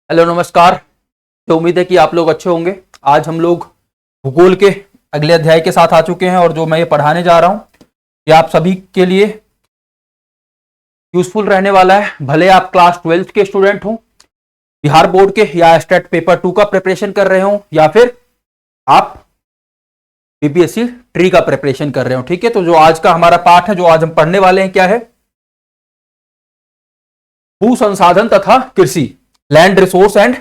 Hello नमस्कार। तो उम्मीद है कि आप लोग अच्छे होंगे। आज हम लोग भूगोल के अगले अध्याय के साथ आ चुके हैं और जो मैं ये पढ़ाने जा रहा हूं ये आप सभी के लिए यूजफुल रहने वाला है। भले आप क्लास 12th के स्टूडेंट हों, बिहार बोर्ड के या स्टेट पेपर 2 का प्रिपरेशन कर रहे हो, या फिर आप बीपीएससी ट्री का प्रिपरेशन कर रहे हो। ठीक है, तो जो आज का हमारा पाठ है, जो आज हम पढ़ने वाले हैं, क्या है? भू संसाधन तथा कृषि, लैंड रिसोर्स एंड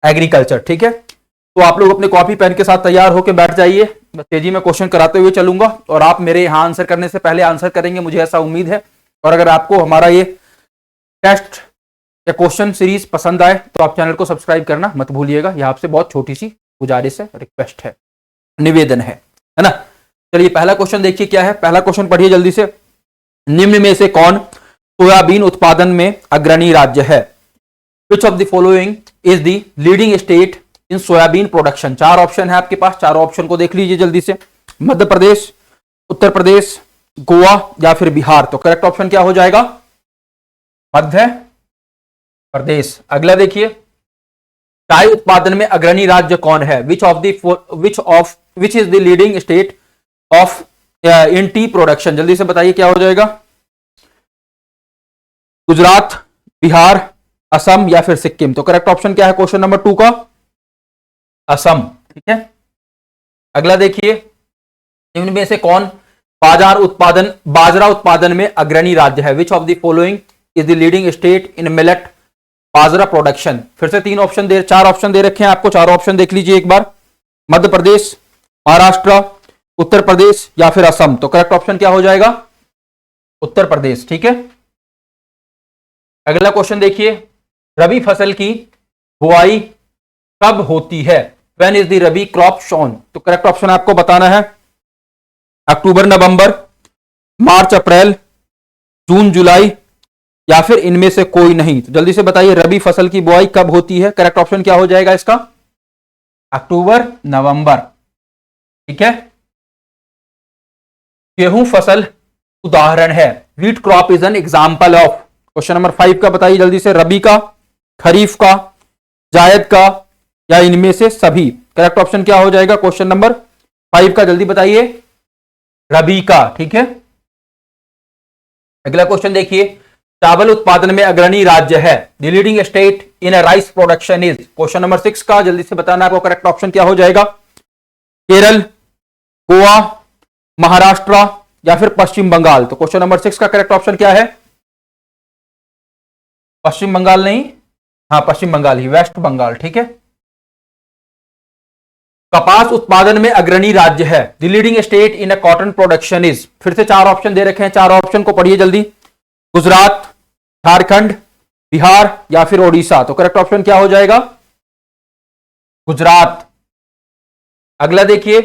एग्रीकल्चर। ठीक है, तो आप लोग अपने कॉपी पेन के साथ तैयार होकर बैठ जाइए। मैं तेजी में क्वेश्चन कराते हुए चलूंगा और आप मेरे यहां आंसर करने से पहले आंसर करेंगे, मुझे ऐसा उम्मीद है। और अगर आपको हमारा ये टेस्ट या क्वेश्चन सीरीज पसंद आए तो आप चैनल को सब्सक्राइब करना मत भूलिएगा। यह आपसे बहुत छोटी सी गुजारिश है, रिक्वेस्ट है, निवेदन है ना। चलिए पहला क्वेश्चन देखिए क्या है। पहला क्वेश्चन पढ़िए जल्दी से। निम्न में से कौन सोयाबीन उत्पादन में अग्रणी राज्य है? Which of the following is the leading state in soybean production? चार ऑप्शन है आपके पास, चारों ऑप्शन को देख लीजिए जल्दी से। मध्य प्रदेश, उत्तर प्रदेश, गोवा या फिर बिहार। तो करेक्ट ऑप्शन क्या हो जाएगा? मध्य प्रदेश। अगला देखिए, चाय उत्पादन में अग्रणी राज्य कौन है? Which is the leading state of in T production? जल्दी से बताइए क्या हो जाएगा? गुजरात, बिहार, असम या फिर सिक्किम। तो करेक्ट ऑप्शन क्या है क्वेश्चन नंबर 2 का? असम। ठीक है, अगला देखिए, निम्न में से कौन बाजरा उत्पादन में अग्रणी राज्य है? Which of the following is the leading state in millet bajra production? फिर से चार ऑप्शन दे रखे हैं आपको, चारों ऑप्शन देख लीजिए एक बार। मध्य प्रदेश, महाराष्ट्र, उत्तर प्रदेश या फिर असम। तो करेक्ट ऑप्शन क्या हो जाएगा? उत्तर प्रदेश। ठीक है, अगला क्वेश्चन देखिए, रबी फसल की बुआई कब होती है? When is the rabi crop shown? तो करेक्ट ऑप्शन आपको बताना है अक्टूबर नवंबर, मार्च अप्रैल, जून जुलाई या फिर इनमें से कोई नहीं। तो जल्दी से बताइए रबी फसल की बुआई कब होती है? करेक्ट ऑप्शन क्या हो जाएगा इसका? अक्टूबर नवंबर। ठीक है, गेहूं फसल उदाहरण है। Wheat crop is an example of. Question number 5 का बताइए जल्दी से। रबी का, खरीफ का, जायद का या इनमें से सभी। करेक्ट ऑप्शन क्या हो जाएगा क्वेश्चन नंबर 5 का? जल्दी बताइए। रबी का। ठीक है, अगला क्वेश्चन देखिए, चावल उत्पादन में अग्रणी राज्य है। The leading state in rice production is? Question number 6 का जल्दी से बताना आपको। करेक्ट ऑप्शन क्या हो जाएगा? केरल, गोवा, महाराष्ट्र या फिर पश्चिम बंगाल। तो क्वेश्चन नंबर 6 का करेक्ट ऑप्शन क्या है? पश्चिम बंगाल नहीं, हाँ पश्चिम बंगाल ही, वेस्ट बंगाल। ठीक है, कपास उत्पादन में अग्रणी राज्य है। The leading state in a cotton production is? फिर से चार ऑप्शन दे रखे हैं, चार ऑप्शन को पढ़िए जल्दी। गुजरात, झारखंड, बिहार या फिर ओडिशा। तो करेक्ट ऑप्शन क्या हो जाएगा? गुजरात। अगला देखिए,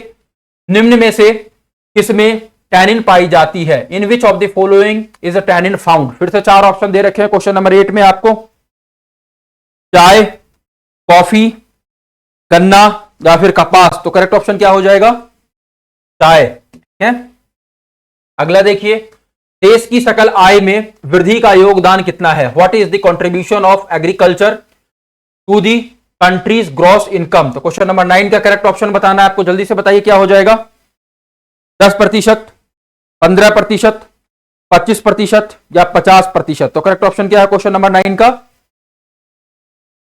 निम्न में से किसमें टैनिन पाई जाती है? In which of the following is a tannin found? फिर से चार ऑप्शन दे रखे हैं क्वेश्चन नंबर 8 में आपको। चाय, कॉफी, गन्ना या फिर कपास। तो करेक्ट ऑप्शन क्या हो जाएगा? चाय। ठीक है, अगला देखिए, देश की सकल आय में वृद्धि का योगदान कितना है? What is the contribution of agriculture to the country's gross income? तो क्वेश्चन नंबर 9 का करेक्ट ऑप्शन बताना है आपको। जल्दी से बताइए क्या हो जाएगा? 10%, 15%, 25% या 50%। तो करेक्ट ऑप्शन क्या है क्वेश्चन नंबर 9 का?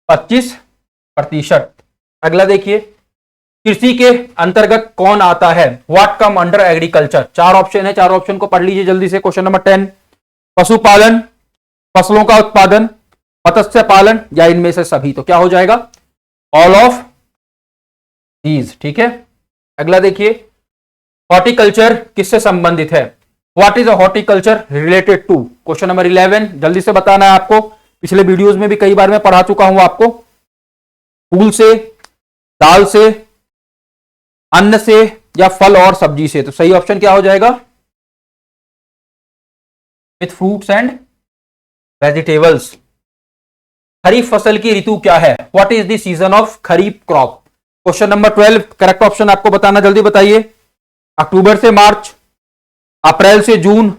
25%। अगला देखिए, कृषि के अंतर्गत कौन आता है? What come under agriculture? चार ऑप्शन है, चार ऑप्शन को पढ़ लीजिए जल्दी से। क्वेश्चन नंबर 10, पशुपालन, फसलों का उत्पादन, मत्स्य पालन या इनमें से सभी। तो क्या हो जाएगा? All of these. ठीक है, अगला देखिए, हॉर्टिकल्चर किससे संबंधित है? What is a horticulture related to? Question number 11 जल्दी से बताना है आपको। पिछले वीडियोस में भी कई बार मैं पढ़ा चुका हूं आपको। फूल से, दाल से, अन्न से या फल और सब्जी से। तो सही ऑप्शन क्या हो जाएगा? With fruits and vegetables. Kharif फसल की ऋतु क्या है? What is the season of kharif crop? Question number 12 correct option आपको बताना, जल्दी बताइए। अक्टूबर से मार्च, अप्रैल से जून,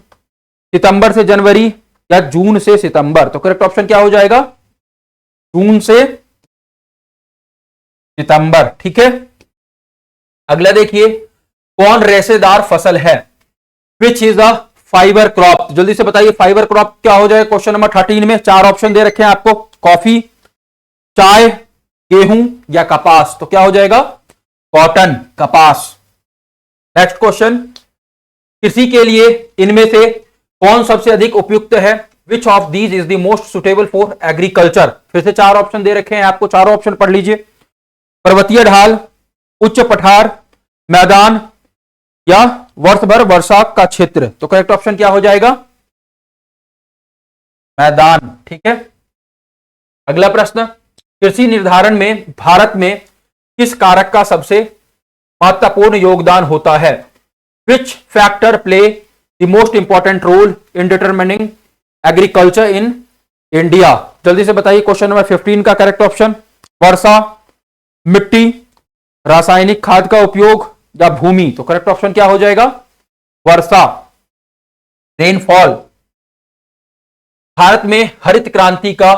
सितंबर से जनवरी या जून से सितंबर। तो करेक्ट ऑप्शन क्या हो जाएगा? जून से सितंबर, ठीक है। अगला देखिए, कौन रेशेदार फसल है? Which is a fibre crop. जल्दी से बताइए फाइबर क्रॉप क्या हो जाएगा क्वेश्चन नंबर 13 में। चार ऑप्शन दे रखे हैं आपको, कॉफी, चाय, गेहूं या कपास। तो क्या हो जाएगा? कॉटन, कपास। नेक्स्ट क्वेश्चन, कृषि के लिए इनमें से कौन सबसे अधिक उपयुक्त है? Which of these is the most suitable for agriculture. फिर से चार ऑप्शन दे रखे हैं आपको, चारों ऑप्शन पढ़ लीजिए। पर्वतीय ढाल, उच्च पठार, मैदान या वर्ष भर वर्षा का क्षेत्र। तो करेक्ट ऑप्शन क्या हो जाएगा? मैदान, ठीक है। अगला प्रश्न, कृषि निर्धारण में भारत में किस कारक का सबसे महत्वपूर्ण योगदान होता है? Which factor play the most important role in determining agriculture in India. जल्दी से बताइए क्वेश्चन नंबर 15 का करेक्ट ऑप्शन। वर्षा, मिट्टी, रासायनिक खाद का उपयोग या भूमि। तो करेक्ट ऑप्शन क्या हो जाएगा? वर्षा, रेनफॉल। भारत में हरित क्रांति का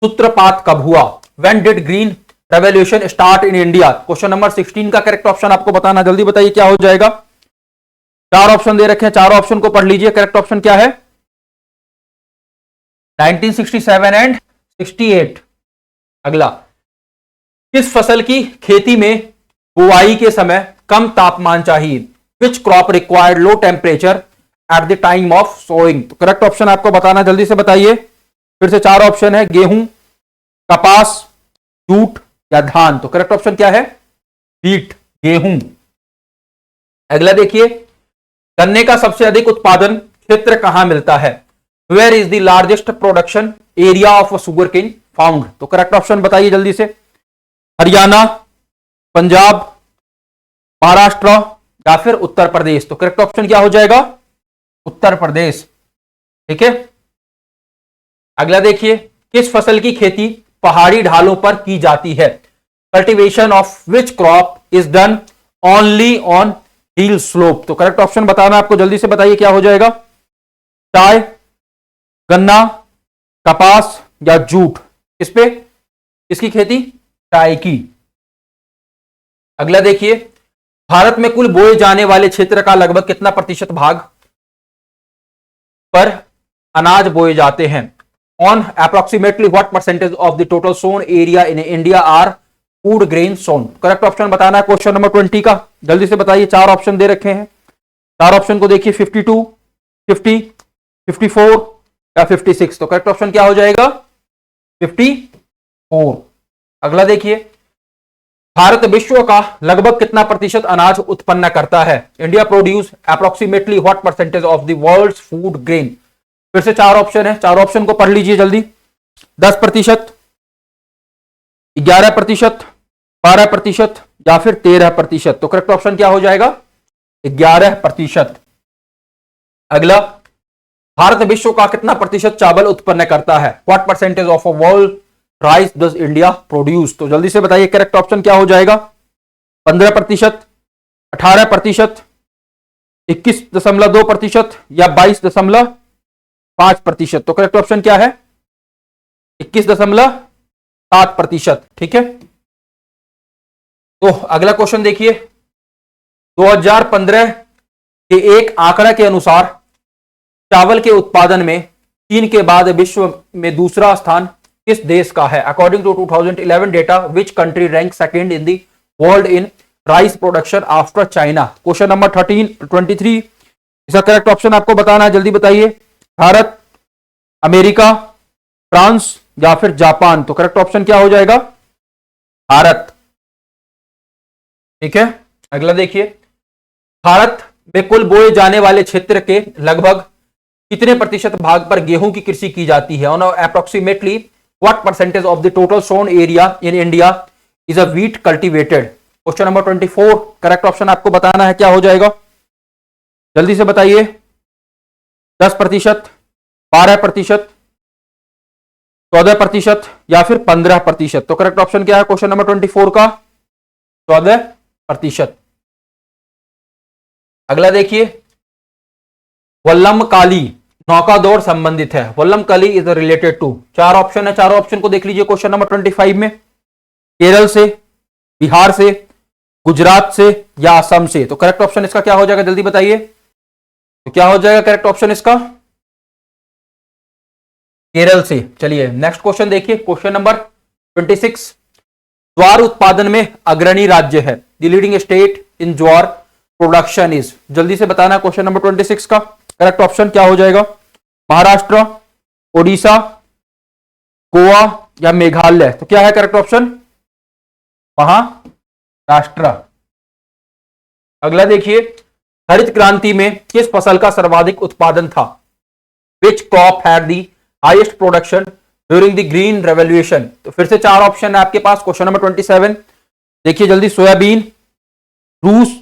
सूत्रपात कब हुआ? When did green revolution start in India. Question number 16 का करेक्ट ऑप्शन आपको बताना, जल्दी बताइए क्या हो जाएगा। चार ऑप्शन दे रखे हैं, चारों ऑप्शन को पढ़ लीजिए। करेक्ट ऑप्शन क्या है? 1967 एंड 68। अगला, किस फसल की खेती में बुआई के समय कम तापमान चाहिए? Which crop required low temperature at the time of sowing. तो करेक्ट ऑप्शन आपको बताना, जल्दी से बताइए। फिर से चार ऑप्शन है, गेहूं, कपास, जूट या धान। तो करेक्ट ऑप्शन क्या है? व्हीट, गेहूं। अगला देखिए, गन्ने का सबसे अधिक उत्पादन क्षेत्र कहां मिलता है? Where is the largest production area of sugarcane found. तो करेक्ट ऑप्शन बताइए जल्दी से। हरियाणा, पंजाब, महाराष्ट्र या फिर उत्तर प्रदेश। तो करेक्ट ऑप्शन क्या हो जाएगा? उत्तर प्रदेश, ठीक है। अगला देखिए, किस फसल की खेती पहाड़ी ढालों पर की जाती है? Cultivation of which crop is done only on hill slope. तो करेक्ट ऑप्शन बताना आपको, जल्दी से बताइए क्या हो जाएगा। चाय, गन्ना, कपास या जूट। किस पे इसकी खेती? चाय की। अगला देखिए, भारत में कुल बोए जाने वाले क्षेत्र का लगभग कितना प्रतिशत भाग पर अनाज बोए जाते हैं? On approximately what percentage of the total sown area in India are food grain sown. Correct option बताना है क्वेश्चन नंबर 20 का, जल्दी से बताइए। चार ऑप्शन दे रखे हैं, चार ऑप्शन को देखिए, 52, 50, 54 या 56। तो करेक्ट ऑप्शन क्या हो जाएगा? 54। अगला देखिए, भारत विश्व का लगभग कितना प्रतिशत अनाज उत्पन्न करता है? India produce approximately what percentage of the world's food grain. फिर से चार ऑप्शन है, चार ऑप्शन को पढ़ लीजिए जल्दी। 10%, 11%, 12% या फिर 13%। तो करेक्ट ऑप्शन क्या हो जाएगा? 11%। अगला, भारत विश्व का कितना प्रतिशत चावल उत्पन्न करता है? What percentage of a world rice does India produce. तो जल्दी से बताइए करेक्ट ऑप्शन क्या हो जाएगा? 15%, 18%, 21.2% या 22.5%। तो करेक्ट ऑप्शन क्या है? 21.7%, ठीक है। तो अगला क्वेश्चन देखिए, 2015 के एक आंकड़ा के अनुसार चावल के उत्पादन में चीन के बाद विश्व में दूसरा स्थान किस देश का है? According to 2011 data, which country rank second in the world in rice production after China. Question number 23 इसका करेक्ट ऑप्शन आपको बताना है, जल्दी बताइए। भारत, अमेरिका, फ्रांस या फिर जापान। तो करेक्ट ऑप्शन क्या हो जाएगा? भारत, ठीक है। अगला देखिए, भारत में कुल बोए जाने वाले क्षेत्र के लगभग कितने प्रतिशत भाग पर गेहूं की कृषि की जाती है? On approximately what percentage of the total sown area in India is a wheat cultivated. Question number 24 correct option आपको बताना है, क्या हो जाएगा? जल्दी से बताइए। 10%, 12%, 14% या फिर 15%। तो करेक्ट ऑप्शन क्या है क्वेश्चन नंबर 24 का? 14%। अगला देखिए, वल्लम काली नौका दौड़ संबंधित है। वल्लम कली इज रिलेटेड टू, चार ऑप्शन है, चारों ऑप्शन को देख लीजिए क्वेश्चन नंबर 25 में। केरल से, बिहार से, गुजरात से या असम से। तो करेक्ट ऑप्शन इसका क्या हो जाएगा, जल्दी बताइए। तो क्या हो जाएगा करेक्ट ऑप्शन इसका, केरल से। चलिए नेक्स्ट क्वेश्चन देखिए, क्वेश्चन नंबर 26। ज्वार उत्पादन में अग्रणी राज्य है, the leading state in jowar production is. जल्दी से बताना क्वेश्चन नंबर 26 का करेक्ट ऑप्शन क्या हो जाएगा। महाराष्ट्र, ओडिशा, गोवा या मेघालय। तो क्या है करेक्ट ऑप्शन, महाराष्ट्र। अगला देखिए, हरित क्रांति में किस फसल का सर्वाधिक उत्पादन था। Which crop had the highest production during the green revolution. तो फिर से चार ऑप्शन है आपके पास क्वेश्चन नंबर 27। देखिए जल्दी, सोयाबीन, रूस,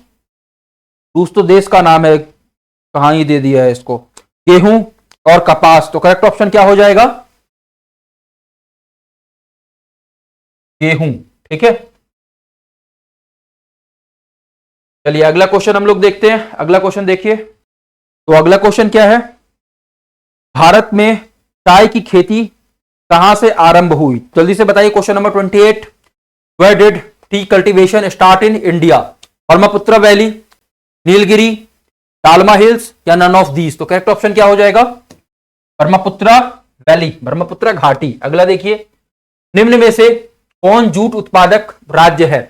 रूस तो देश का नाम है, कहां ही दे दिया है इसको, गेहूं और कपास। तो करेक्ट ऑप्शन क्या हो जाएगा, गेहूं। ठीक है, चलिए अगला क्वेश्चन हम लोग देखते हैं। अगला क्वेश्चन देखिए, तो अगला क्वेश्चन क्या है, भारत में चाय की खेती कहां से आरंभ हुई। जल्दी से बताइए question number 28। Where did tea cultivation start in India. Brahmaputra valley, Nilgiri, Dalma hills या नन ऑफ दीज। तो करेक्ट ऑप्शन क्या हो जाएगा, ब्रह्मपुत्र वैली, ब्रह्मपुत्र घाटी। अगला देखिए, निम्न में से कौन जूट उत्पादक राज्य है।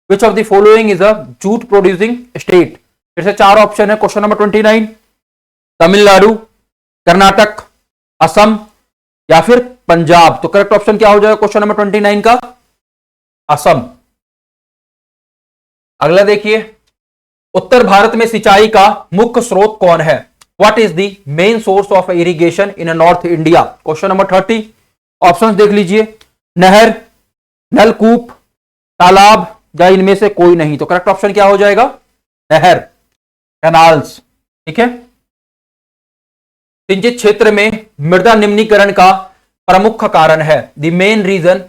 Which of the following is a jute producing state. फिर से चार ऑप्शन है क्वेश्चन नंबर 29। तमिलनाडु, कर्नाटक, असम या फिर पंजाब। तो करेक्ट ऑप्शन क्या हो जाएगा क्वेश्चन नंबर 29 का, असम। अगला देखिए, उत्तर भारत में सिंचाई का मुख्य स्रोत कौन है। What is the main source of irrigation in north India. Question number 30। Options देख लीजिए, नहर, नलकूप, तालाब या इनमें से कोई नहीं। तो करेक्ट ऑप्शन क्या हो जाएगा, नहर, कैनाल्स। ठीक है, सिंचित क्षेत्र में मृदा निम्नीकरण का प्रमुख कारण है। The main reason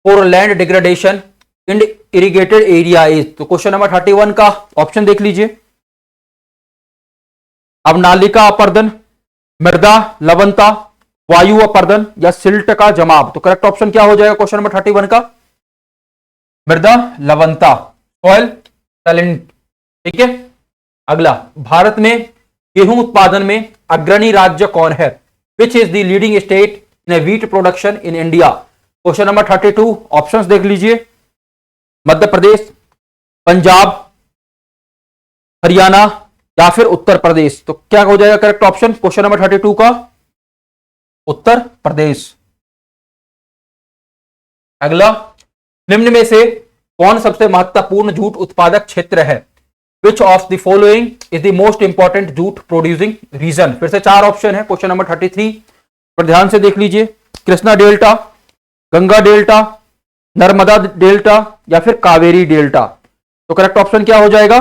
for land degradation in irrigated area is. तो क्वेश्चन नंबर 31 का ऑप्शन देख लीजिए, अब नालिका अपर्दन, मृदा लवणता, वायु अपर्दन या सिल्ट का जमाव। तो करेक्ट ऑप्शन क्या हो जाएगा क्वेश्चन नंबर 31 का, मृदा लवणता, सॉइल सैलिनिटी। ठीक है, अगला, भारत में गेहूं उत्पादन में अग्रणी राज्य कौन है। Which is the leading state in wheat production in India. Question number 32। Options देख लीजिए, मध्य प्रदेश, पंजाब, हरियाणा या फिर उत्तर प्रदेश। तो क्या हो जाएगा करेक्ट ऑप्शन क्वेश्चन नंबर 32 का, उत्तर प्रदेश। अगला, निम्न में से कौन सबसे महत्वपूर्ण जूट उत्पादक क्षेत्र है। Which of the following is the most important jute producing region. फिर से चार ऑप्शन है क्वेश्चन नंबर 33 पर ध्यान से देख लीजिए, Krishna delta, Ganga delta, Narmada delta या फिर कावेरी डेल्टा। तो करेक्ट ऑप्शन क्या हो जाएगा,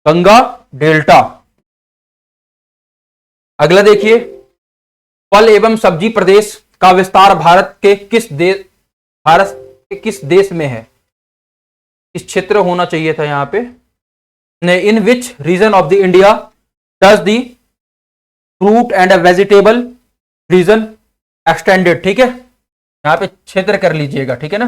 गंगा डेल्टा। अगला देखिए, फल एवं सब्जी प्रदेश का विस्तार भारत के किस देश में है। इस क्षेत्र होना चाहिए था यहां पे, in which region of the India does the fruit and vegetable region extended. ठीक है, यहां पे क्षेत्र कर लीजिएगा। ठीक है ना,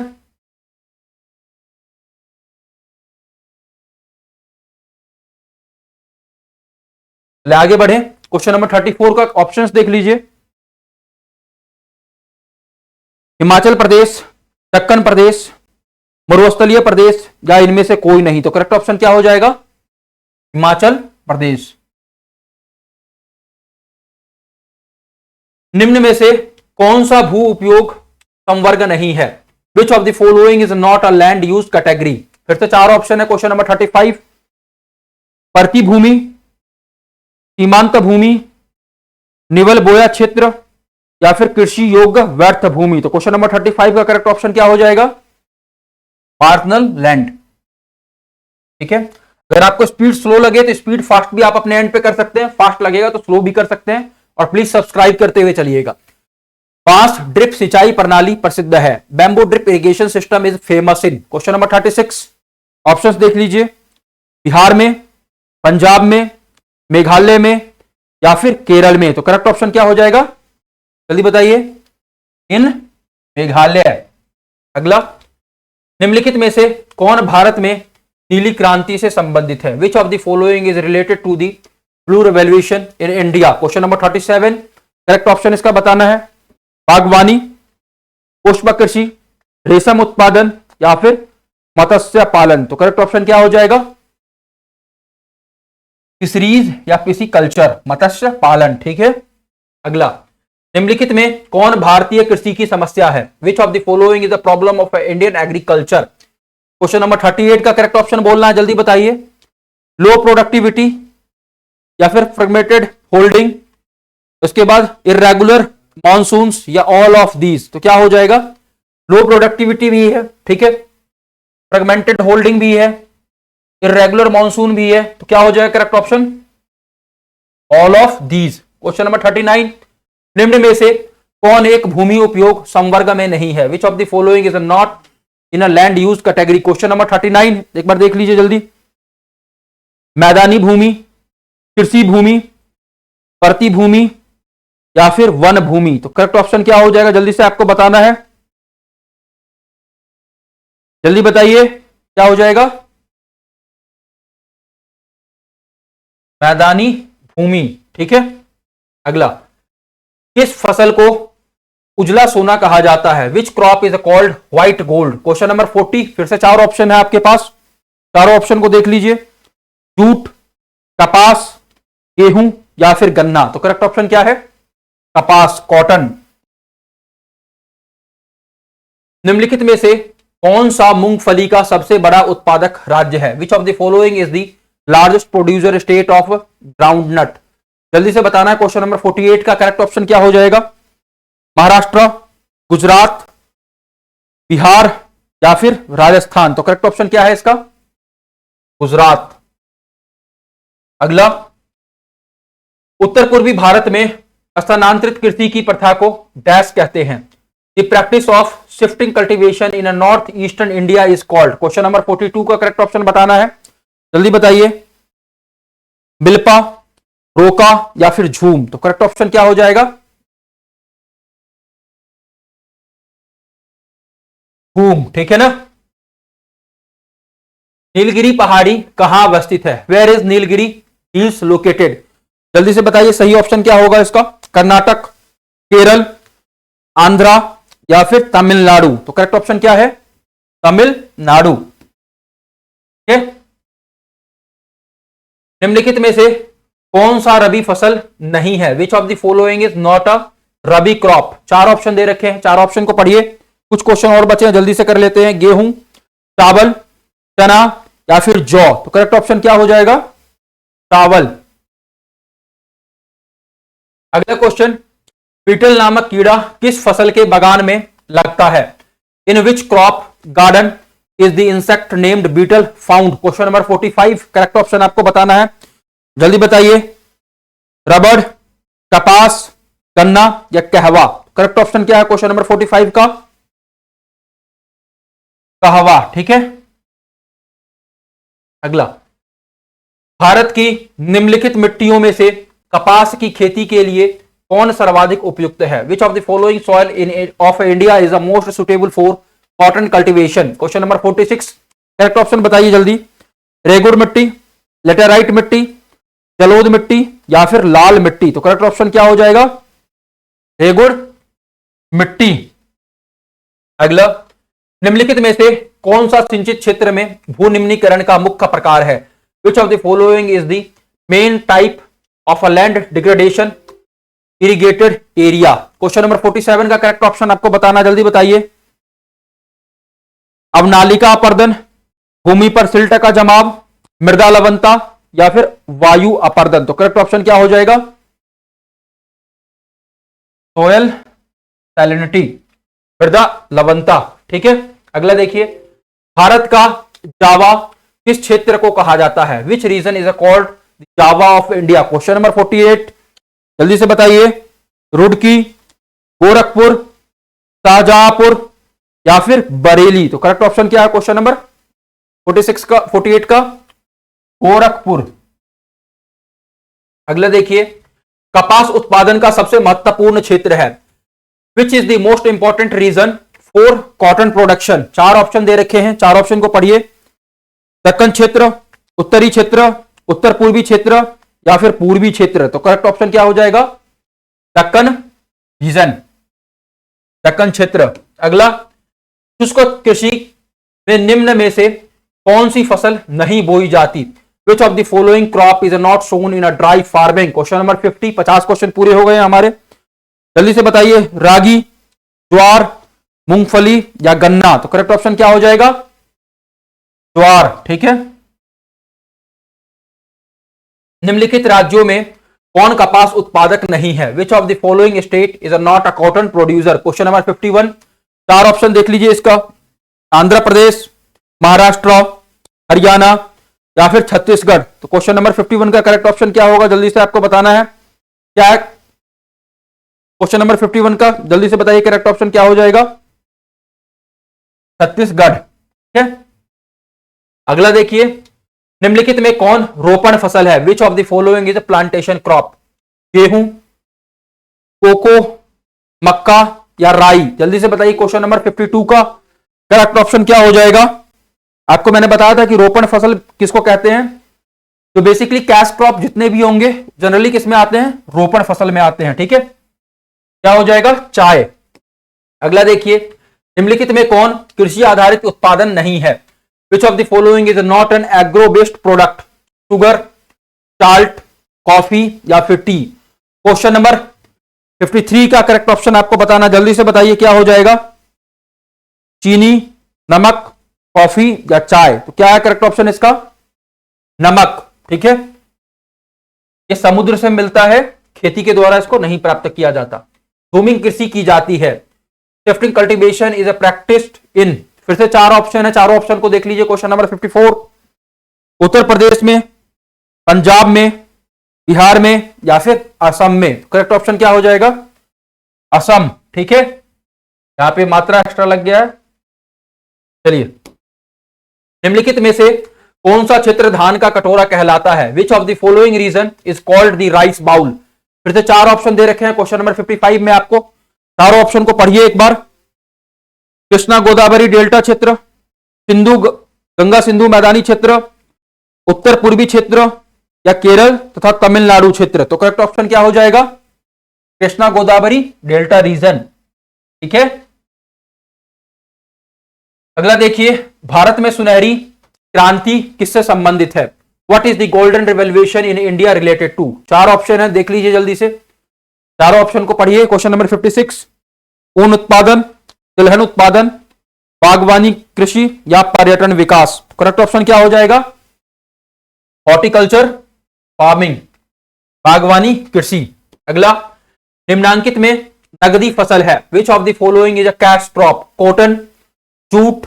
आगे बढ़े, क्वेश्चन नंबर 34 का ऑप्शंस देख लीजिए, हिमाचल प्रदेश, दक्कन प्रदेश, मरुस्थलीय प्रदेश या इनमें से कोई नहीं। तो करेक्ट ऑप्शन क्या हो जाएगा, हिमाचल प्रदेश। निम्न में से कौन सा भू उपयोग संवर्ग नहीं है। Which of the following is not a land use category. फिर से चार ऑप्शन है क्वेश्चन नंबर 35। परती भूमि, सीमांत भूमि, निवल बोया क्षेत्र या फिर कृषि योग्य व्यर्थ भूमि। तो क्वेश्चन नंबर 35 का करेक्ट ऑप्शन क्या हो जाएगा, मार्जिनल लैंड। ठीक है, अगर आपको स्पीड स्लो लगे तो स्पीड फास्ट भी आप अपने एंड पे कर सकते हैं, फास्ट लगेगा तो स्लो भी कर सकते हैं। और प्लीज सब्सक्राइब करते हुए चलिएगा। बांस ड्रिप सिंचाई प्रणाली प्रसिद्ध है, bamboo drip irrigation system is famous in. Question number 36। Options देख लीजिए, बिहार में, पंजाब में, मेघालय में या फिर केरल में? तो करेक्ट ऑप्शन क्या हो जाएगा, जल्दी बताइए। इन मेघालय। अगला, निम्नलिखित में से कौन भारत में नीली क्रांति से संबंधित है? Which of the following is related to the blue revolution in India? Question number 37। Correct option इसका बताना है। बागवानी, पुष्प कृषि, रेशम उत्पादन या फिर मत्स्य पालन? तो करेक्ट ऑप्शन क्या हो जाएगा, फिशरीज या पिसिकल्चर, मत्स्य पालन। ठीक है। अगला, निम्नलिखित में कौन भारतीय कृषि की समस्या है? Which of the following is the problem of Indian agriculture? Question number 38 का करेक्ट ऑप्शन बोलना है, जल्दी बताइए। लो प्रोडक्टिविटी या फिर फ्रेगमेंटेड होल्डिंग, उसके बाद इर्रेगुलर मॉनसून्स या ऑल ऑफ दीज? तो क्या हो जाएगा, लो प्रोडक्टिविटी भी है, ठीक है, फ्रेगमेंटेड होल्डिंग भी है, इर्रेगुलर मॉनसून भी है। तो क्या हो जाएगा correct option, all of these. Question number 39, निम्न में से कौन एक भूमि उपयोग संवर्ग में नहीं है? Which of the following is not in a land use category? Question number 39 एक बार देख लीजिए जल्दी। मैदानी भूमि, कृषि भूमि, परती भूमि या फिर वन भूमि? तो करेक्ट ऑप्शन क्या हो जाएगा, जल्दी से आपको बताना है, जल्दी बताइए क्या हो जाएगा, मैदानी भूमि। ठीक है। अगला, किस फसल को उजला सोना कहा जाता है? Which crop is called white gold? Question number 40। फिर से चार ऑप्शन है आपके पास, चारों ऑप्शन को देख लीजिए। जूट, कपास, गेहूं या फिर गन्ना? तो करेक्ट ऑप्शन क्या है, कपास, कॉटन। निम्नलिखित में से कौन सा मूंगफली का सबसे बड़ा उत्पादक राज्य है? Which of the following is the largest producer state of groundnut? जल्दी से बताना है। क्वेश्चन नंबर 48 का करेक्ट ऑप्शन क्या हो जाएगा, महाराष्ट्र, गुजरात, बिहार या फिर राजस्थान? तो करेक्ट ऑप्शन क्या है इसका, गुजरात। अगला, उत्तर पूर्वी भारत में स्थानांतरित कृषि की प्रथा को डैश कहते हैं? The practice of shifting cultivation in north eastern India is called? Question number 42 का करेक्ट ऑप्शन बताना है, जल्दी बताइए। बिल्पा, रोका या फिर झूम? तो करेक्ट ऑप्शन क्या हो जाएगा, झूम। ठीक है ना। नीलगिरी पहाड़ी कहां अवस्थित है? Where is Nilgiri hills located? जल्दी से बताइए सही ऑप्शन क्या होगा इसका, कर्नाटक, केरल, आंध्रा या फिर तमिलनाडु? तो करेक्ट ऑप्शन क्या है, तमिलनाडु। ठीक है। निम्नलिखित में से कौन सा रबी फसल नहीं है? Which of the following is not a rabi crop? चार ऑप्शन दे रखे हैं, चार ऑप्शन को पढ़िए, कुछ क्वेश्चन और बचे हैं, जल्दी से कर लेते हैं। गेहूं, चावल, चना या फिर जौ? तो करेक्ट ऑप्शन क्या हो जाएगा, चावल। अगला क्वेश्चन, बीटल नामक कीड़ा किस फसल के बगान में लगता है? In which crop garden is the insect named beetle found? Question number 45। Correct option आपको बताना है, जल्दी बताइए। रबड़, कपास, गन्ना या कहवा? करेक्ट ऑप्शन क्या है क्वेश्चन नंबर 45 का, कहवा। ठीक है। अगला, भारत की निम्नलिखित मिट्टियों में से कपास की खेती के लिए कौन सर्वाधिक उपयुक्त है? Which of the following soil in of India is the most suitable for cotton cultivation? Question number 46। Correct option बताइए जल्दी। रेगुड़ मिट्टी, लेटेराइट मिट्टी, जलोद मिट्टी या फिर लाल मिट्टी? तो करेक्ट ऑप्शन क्या हो जाएगा, रेगुड़ मिट्टी। अगला, निम्नलिखित में से कौन सा सिंचित क्षेत्र में भूनिम्नीकरण का मुख्य प्रकार है? Which of the following is the main type of a land degradation irrigated area? Question number 47 का करेक्ट ऑप्शन आपको बताना, जल्दी बताइए। अवनालिका अपर्दन, भूमि पर सिल्ट का जमाव, मृदा लवणता या फिर वायु अपर्दन? तो करेक्ट ऑप्शन क्या हो जाएगा, सोयल सैलिनिटी, मृदा लवणता। ठीक है। अगला देखिए, भारत का जावा किस क्षेत्र को कहा जाता है? Which region is called Java of India? Question number 48, जल्दी से बताइए। रुड़की, गोरखपुर, शाहजहांपुर या फिर बरेली? तो करेक्ट ऑप्शन क्या है क्वेश्चन नंबर 48 का, गोरखपुर। अगला देखिए, कपास उत्पादन का सबसे महत्वपूर्ण क्षेत्र है। Which is the most important region for cotton production. चार ऑप्शन दे रखे हैं, चार ऑप्शन को पढ़िए। दक्कन क्षेत्र, उत्तरी क्षेत्र, उत्तर पूर्वी क्षेत्र या फिर पूर्वी क्षेत्र। तो करेक्ट ऑप्शन क्या हो जाएगा? दक्कन रीजन, दक्कन क्षेत्र। अगला, शुष्क कृषि में निम्न में से कौन सी फसल नहीं बोई जाती? Which of the following crop is not sown in a dry farming. Question number 50। 50 question पूरे हो गए हमारे, जल्दी से बताइए। रागी, ज्वार, मूंगफली या गन्ना। तो करेक्ट ऑप्शन क्या हो जाएगा? ज्वार, ठीक है। निम्नलिखित राज्यों में कौन कपास उत्पादक नहीं है? Which of the following state is not a cotton producer. Question number 51। चार ऑप्शन देख लीजिए इसका। आंध्र प्रदेश, महाराष्ट्र, हरियाणा या फिर छत्तीसगढ़। तो क्वेश्चन नंबर 51 का करेक्ट ऑप्शन क्या होगा? जल्दी से आपको बताना है। क्या है क्वेश्चन नंबर 51 का? जल्दी से बताइए करेक्ट ऑप्शन क्या हो जाएगा? छत्तीसगढ़, ठीक है। अगला देखिए, निम्नलिखित में कौन रोपण फसल है? Which of the following is a plantation crop. गेहूं, कोको, मक्का या राई। जल्दी से बताइए क्वेश्चन नंबर 52 का करेक्ट ऑप्शन क्या हो जाएगा? आपको मैंने बताया था कि रोपण फसल किसको कहते हैं। तो बेसिकली कैश क्रॉप जितने भी होंगे जनरली किस में आते हैं? रोपण फसल में आते हैं, ठीक है। क्या हो जाएगा? चाय। अगला देखिए, निम्नलिखित में कौन कृषि आधारित उत्पादन नहीं है? Which of the following is not an agro based product. Sugar, salt, coffee या फिर टी। क्वेश्चन नंबर 53 का करेक्ट ऑप्शन आपको बताना, जल्दी से बताइए क्या हो जाएगा? चीनी, नमक, कॉफी या चाय। तो क्या है करेक्ट ऑप्शन इसका? नमक, ठीक है। ये समुद्र से मिलता है, खेती के द्वारा इसको नहीं प्राप्त किया जाता। झूमिंग कृषि की जाती है। Shifting cultivation is a practised in. फिर से चार ऑप्शन है, चारों ऑप्शन को देख लीजिए। Question number 54। उत्तर प्रदेश में, पंजाब में, बिहार में या फिर असम में। करेक्ट ऑप्शन क्या हो जाएगा? असम, ठीक है। यहां पे मात्रा एक्स्ट्रा लग गया है। चलिए, निम्नलिखित में से कौन सा क्षेत्र धान का कटोरा कहलाता है? Which of the following region is called the rice bowl. फिर से चार ऑप्शन दे रखे हैं क्वेश्चन नंबर 55 में आपको। चारों ऑप्शन को पढ़िए एक बार। कृष्णा गोदावरी डेल्टा क्षेत्र, गंगा सिंधु मैदानी क्षेत्र, उत्तर पूर्वी क्षेत्र या केरल तथा तमिलनाडु क्षेत्र। तो करेक्ट ऑप्शन क्या हो जाएगा? कृष्णा गोदावरी डेल्टा रीजन, ठीक है। अगला देखिए, भारत में सुनहरी क्रांति किससे संबंधित है? What is the golden revolution in India related to. चार ऑप्शन है, देख लीजिए जल्दी से। चारों ऑप्शन को पढ़िए। Question number 56। ऊन उत्पादन, तिलहन उत्पादन, बागवानी कृषि या पर्यटन विकास। करेक्ट ऑप्शन क्या हो जाएगा? हॉर्टिकल्चर फार्मिंग, बागवानी कृषि। अगला, निम्नांकित में नगदी फसल है। Which of the following is a cash crop. Cotton, jute,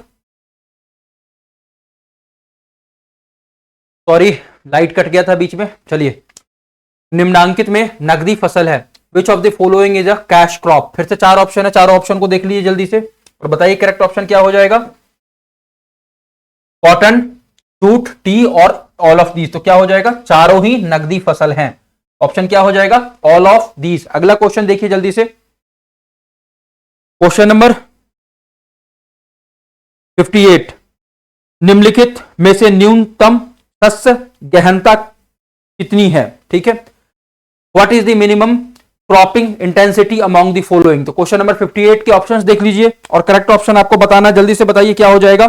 sorry light cut गया था बीच में। चलिए, निम्नांकित में नगदी फसल है। Which of the following is a cash crop. फिर से चार ऑप्शन है, चारों ऑप्शन को देख लीजिए जल्दी से और बताइए करेक्ट ऑप्शन क्या हो जाएगा? कॉटन, जूट, टी और ऑल ऑफ दीज। तो क्या हो जाएगा? चारों ही नगदी फसल हैं। ऑप्शन क्या हो जाएगा? All of these. अगला क्वेश्चन देखिए जल्दी से। Question number 58। निम्नलिखित में से न्यूनतम शस्य गहनता कितनी है? ठीक है। What is the minimum cropping intensity among the following. तो क्वेश्चन नंबर 58 के ऑप्शंस देख लीजिए और करेक्ट ऑप्शन आपको बताना, जल्दी से बताइए क्या हो जाएगा?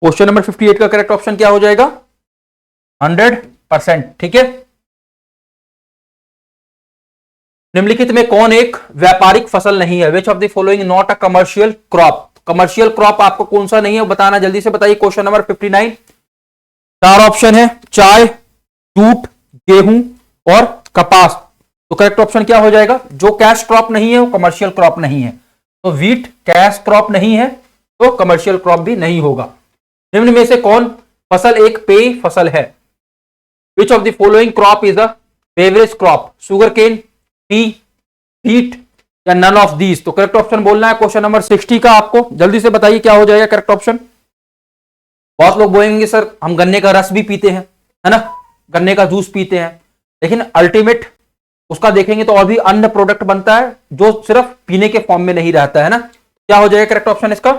क्वेश्चन नंबर 58 का करेक्ट ऑप्शन क्या हो जाएगा? 100%, ठीक है। निम्नलिखित में कौन एक व्यापारिक फसल नहीं है? Which of the following not a commercial crop. Commercial crop आपको कौन सा नहीं है बताना, जल्दी से बताइए। Question number 59। चार ऑप्शन है, चाय, जूट, गेहूं और कपास। तो करेक्ट ऑप्शन क्या हो जाएगा? जो कैश क्रॉप नहीं है वो कमर्शियल क्रॉप नहीं है। तो वीट कैश क्रॉप नहीं है तो कमर्शियल क्रॉप भी नहीं होगा। निम्न में से कौन फसल एक पेय फसल है? Which of the following crop is a beverage crop. Sugar cane, tea, wheat या नन ऑफ दीज। तो करेक्ट ऑप्शन बोलना है क्वेश्चन नंबर 60 का आपको, जल्दी से बताइए क्या हो जाएगा करेक्ट ऑप्शन। बहुत लोग बोलेंगे सर हम गन्ने का रस भी पीते हैं, है ना, गन्ने का जूस पीते हैं, लेकिन अल्टीमेट उसका देखेंगे तो और भी अन्य प्रोडक्ट बनता है जो सिर्फ पीने के फॉर्म में नहीं रहता है ना। क्या हो जाएगा करेक्ट ऑप्शन इसका?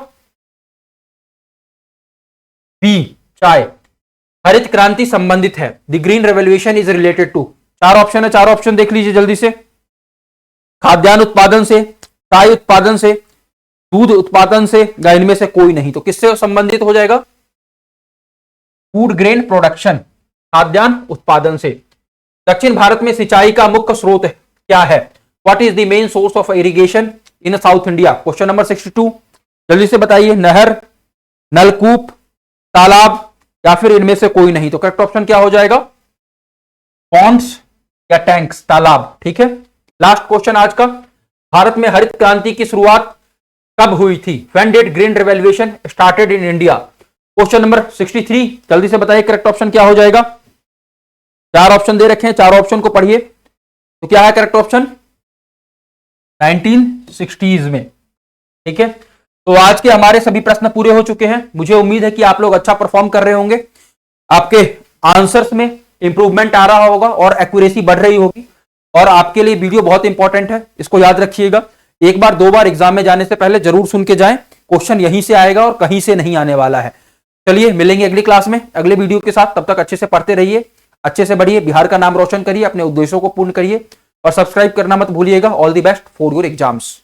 बी, चाय। हरित क्रांति संबंधित है, the green revolution is related to. चार ऑप्शन है, चार ऑप्शन देख लीजिए जल्दी से। खाद्यान्न उत्पादन से, चाय उत्पादन से, दूध उत्पादन से, या इनमें से कोई नहीं। तो किससे संबंधित हो जाएगा? फूड ग्रेन प्रोडक्शन, खाद्यान्न उत्पादन से। दक्षिण भारत में सिंचाई का मुख्य स्रोत क्या है? What is the main source of irrigation in south India? Question number 62, जल्दी से बताइए। नहर, नलकूप, तालाब, या फिर इनमें से कोई नहीं। तो करेक्ट ऑप्शन क्या हो जाएगा? पॉन्ड्स या टैंक्स, तालाब। ठीक है, लास्ट क्वेश्चन आज का। भारत में हरित क्रांति की शुरुआत कब हुई थी? When did green revolution started in India? Question number 63, जल्दी से बताइए करेक्ट ऑप्शन क्या हो जाएगा? चार ऑप्शन दे रखे हैं, चार ऑप्शन को पढ़िए। तो क्या है करेक्ट ऑप्शन? 1960s में। ठीक है, तो आज के हमारे सभी प्रश्न पूरे हो चुके हैं। मुझे उम्मीद है कि आप लोग अच्छा परफॉर्म कर रहे होंगे, आपके आंसर्स में इंप्रूवमेंट आ रहा होगा और एक्यूरेसी बढ़ रही होगी। और आपके लिए वीडियो बहुत इंपॉर्टेंट है, इसको याद रखिएगा। एक बार दो बार एग्जाम में जाने से पहले जरूर सुन के जाएं, क्वेश्चन यहीं से आएगा और कहीं से नहीं आने वाला है। चलिए मिलेंगे अगली क्लास में अगले वीडियो के साथ। तब तक अच्छे से पढ़ते रहिए, अच्छे से बढ़िए, बिहार का नाम रोशन करिए, अपने उद्देश्यों को पूर्ण करिए और सब्सक्राइब करना मत भूलिएगा। All the best for your exams.